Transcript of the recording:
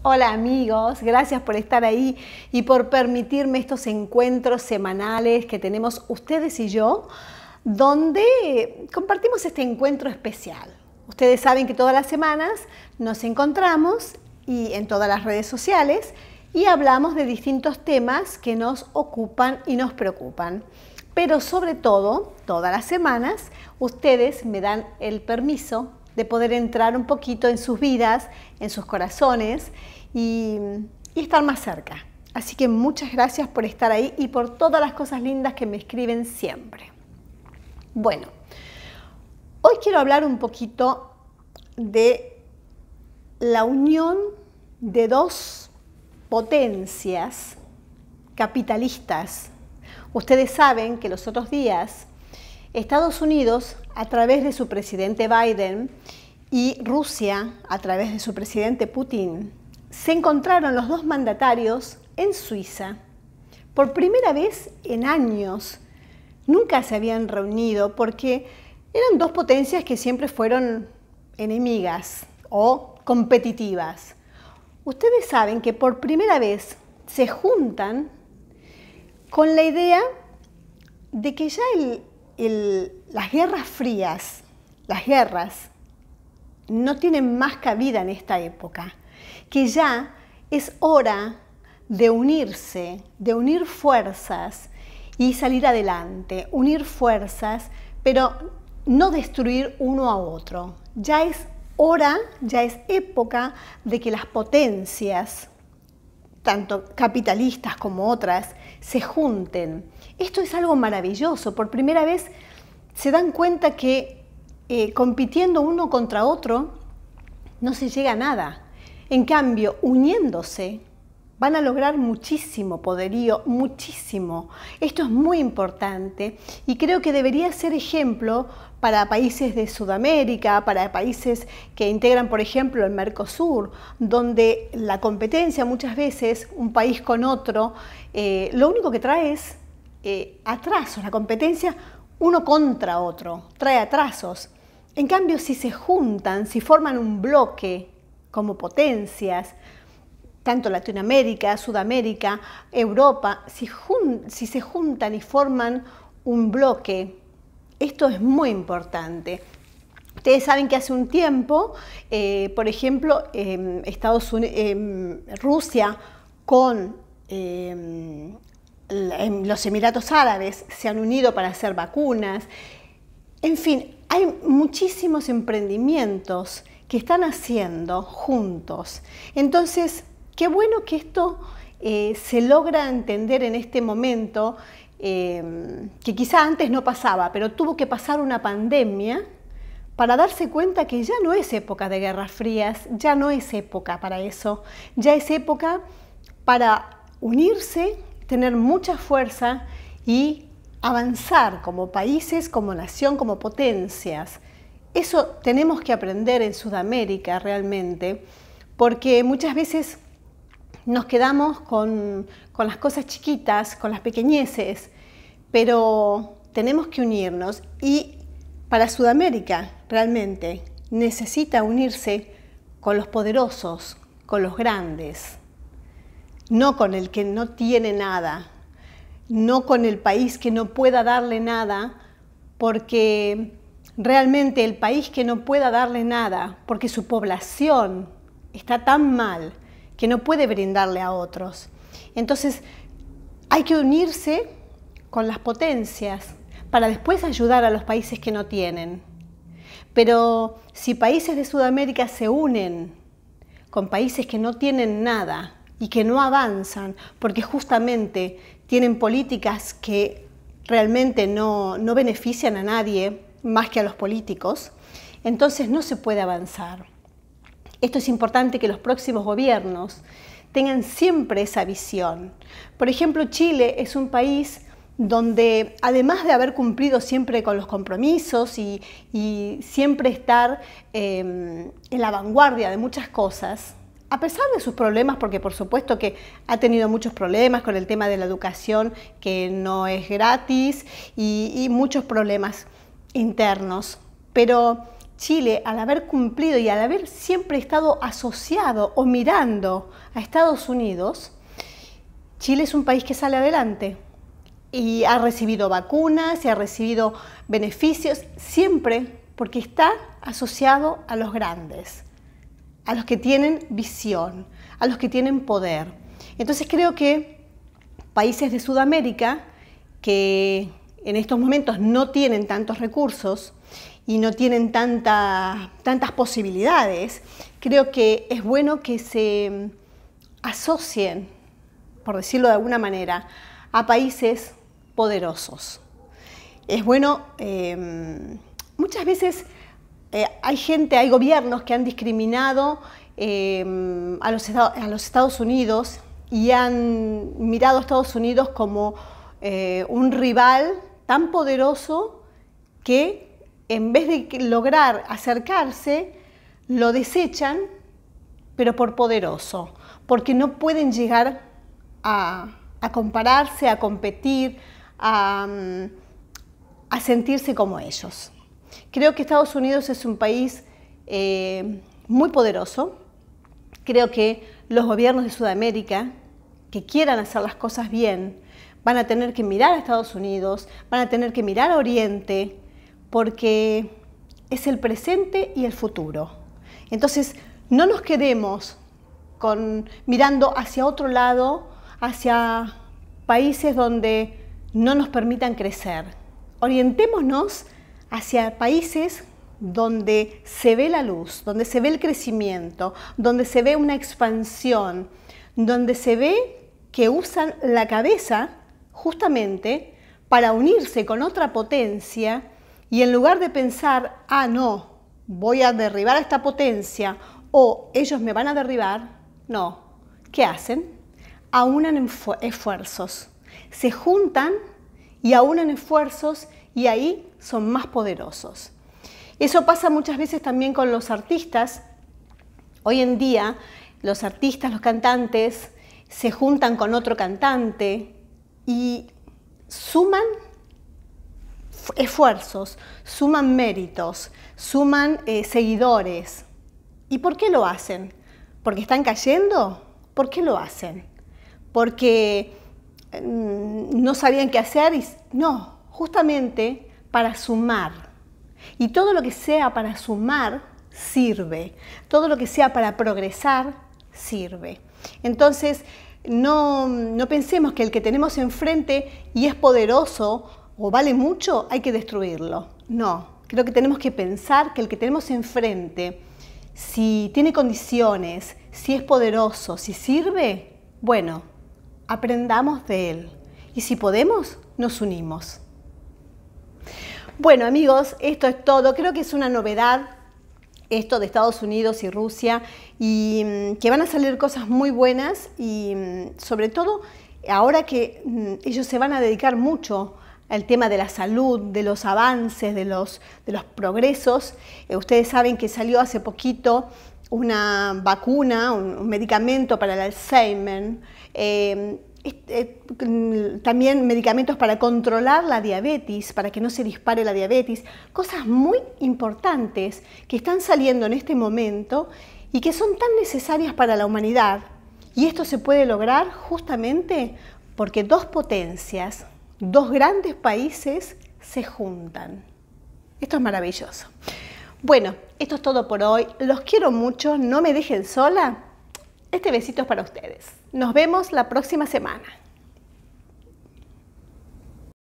Hola amigos, gracias por estar ahí y por permitirme estos encuentros semanales que tenemos ustedes y yo, donde compartimos este encuentro especial. Ustedes saben que todas las semanas nos encontramos y en todas las redes sociales y hablamos de distintos temas que nos ocupan y nos preocupan. Pero sobre todo, todas las semanas, ustedes me dan el permiso de poder entrar un poquito en sus vidas, en sus corazones y estar más cerca. Así que muchas gracias por estar ahí y por todas las cosas lindas que me escriben siempre. Bueno, hoy quiero hablar un poquito de la unión de dos potencias capitalistas. Ustedes saben que los otros días Estados Unidos, a través de su presidente Biden, y Rusia, a través de su presidente Putin, se encontraron los dos mandatarios en Suiza. Por primera vez en años, nunca se habían reunido porque eran dos potencias que siempre fueron enemigas o competitivas. Ustedes saben que por primera vez se juntan con la idea de que ya las guerras frías, las guerras, no tienen más cabida en esta época, que ya es hora de unirse, de unir fuerzas y salir adelante, unir fuerzas, pero no destruir uno a otro. Ya es hora, ya es época de que las potencias, tanto capitalistas como otras, se junten. Esto es algo maravilloso. Por primera vez se dan cuenta que compitiendo uno contra otro no se llega a nada. En cambio, uniéndose, van a lograr muchísimo poderío, muchísimo. Esto es muy importante y creo que debería ser ejemplo para países de Sudamérica, para países que integran, por ejemplo, el Mercosur, donde la competencia muchas veces, un país con otro, lo único que trae es atrasos. La competencia uno contra otro, trae atrasos. En cambio, si se juntan, si forman un bloque como potencias, tanto Latinoamérica, Sudamérica, Europa, si se juntan y forman un bloque, esto es muy importante. Ustedes saben que hace un tiempo, por ejemplo, Rusia con los Emiratos Árabes se han unido para hacer vacunas. En fin, hay muchísimos emprendimientos que están haciendo juntos. Entonces, qué bueno que esto se logra entender en este momento, que quizá antes no pasaba, pero tuvo que pasar una pandemia para darse cuenta que ya no es época de guerras frías, ya no es época para eso, ya es época para unirse, tener mucha fuerza y avanzar como países, como nación, como potencias. Eso tenemos que aprender en Sudamérica realmente, porque muchas veces nos quedamos con las cosas chiquitas, con las pequeñeces, pero tenemos que unirnos y para Sudamérica realmente necesita unirse con los poderosos, con los grandes, no con el que no tiene nada, no con el país que no pueda darle nada, porque realmente el país que no pueda darle nada, porque su población está tan mal que no puede brindarle a otros. Entonces hay que unirse con las potencias para después ayudar a los países que no tienen. Pero si países de Sudamérica se unen con países que no tienen nada y que no avanzan, porque justamente tienen políticas que realmente no benefician a nadie más que a los políticos, entonces no se puede avanzar. Esto es importante que los próximos gobiernos tengan siempre esa visión. Por ejemplo, Chile es un país donde, además de haber cumplido siempre con los compromisos y siempre estar en la vanguardia de muchas cosas, a pesar de sus problemas, porque por supuesto que ha tenido muchos problemas con el tema de la educación, que no es gratis, y muchos problemas internos, pero Chile, al haber cumplido y al haber siempre estado asociado o mirando a Estados Unidos, Chile es un país que sale adelante y ha recibido vacunas y ha recibido beneficios siempre porque está asociado a los grandes, a los que tienen visión, a los que tienen poder. Entonces creo que países de Sudamérica que en estos momentos no tienen tantos recursos y no tienen tantas posibilidades, creo que es bueno que se asocien, por decirlo de alguna manera, a países poderosos. Es bueno, muchas veces hay gobiernos que han discriminado a los Estados Unidos y han mirado a Estados Unidos como un rival tan poderoso que en vez de lograr acercarse, lo desechan, pero por poderoso, porque no pueden llegar a compararse, a competir, a sentirse como ellos. Creo que Estados Unidos es un país muy poderoso. Creo que los gobiernos de Sudamérica que quieran hacer las cosas bien van a tener que mirar a Estados Unidos, van a tener que mirar a Oriente, porque es el presente y el futuro. Entonces, no nos quedemos mirando hacia otro lado, hacia países donde no nos permitan crecer. Orientémonos hacia países donde se ve la luz, donde se ve el crecimiento, donde se ve una expansión, donde se ve que usan la cabeza justamente para unirse con otra potencia y en lugar de pensar, no, voy a derribar a esta potencia o ellos me van a derribar, no. ¿Qué hacen? Aunan esfuerzos, se juntan y aunan esfuerzos y ahí son más poderosos. Eso pasa muchas veces también con los artistas. Hoy en día los artistas, los cantantes, se juntan con otro cantante y suman esfuerzos, suman méritos, suman seguidores. ¿Y por qué lo hacen? ¿Porque están cayendo? ¿Por qué lo hacen? ¿Porque no sabían qué hacer? No, justamente para sumar. Y todo lo que sea para sumar sirve. Todo lo que sea para progresar sirve. Entonces, no pensemos que el que tenemos enfrente y es poderoso o vale mucho, hay que destruirlo. No, creo que tenemos que pensar que el que tenemos enfrente, si tiene condiciones, si es poderoso, si sirve, bueno, aprendamos de él. Y si podemos, nos unimos. Bueno, amigos, esto es todo. Creo que es una novedad esto de Estados Unidos y Rusia y que van a salir cosas muy buenas y sobre todo ahora que ellos se van a dedicar mucho al tema de la salud, de los avances, de los progresos. Ustedes saben que salió hace poquito una vacuna, un medicamento para el Alzheimer, también medicamentos para controlar la diabetes, para que no se dispare la diabetes, cosas muy importantes que están saliendo en este momento y que son tan necesarias para la humanidad. Y esto se puede lograr justamente porque dos potencias, dos grandes países se juntan. Esto es maravilloso. Bueno, esto es todo por hoy. Los quiero mucho, no me dejen sola. Este besito es para ustedes. Nos vemos la próxima semana.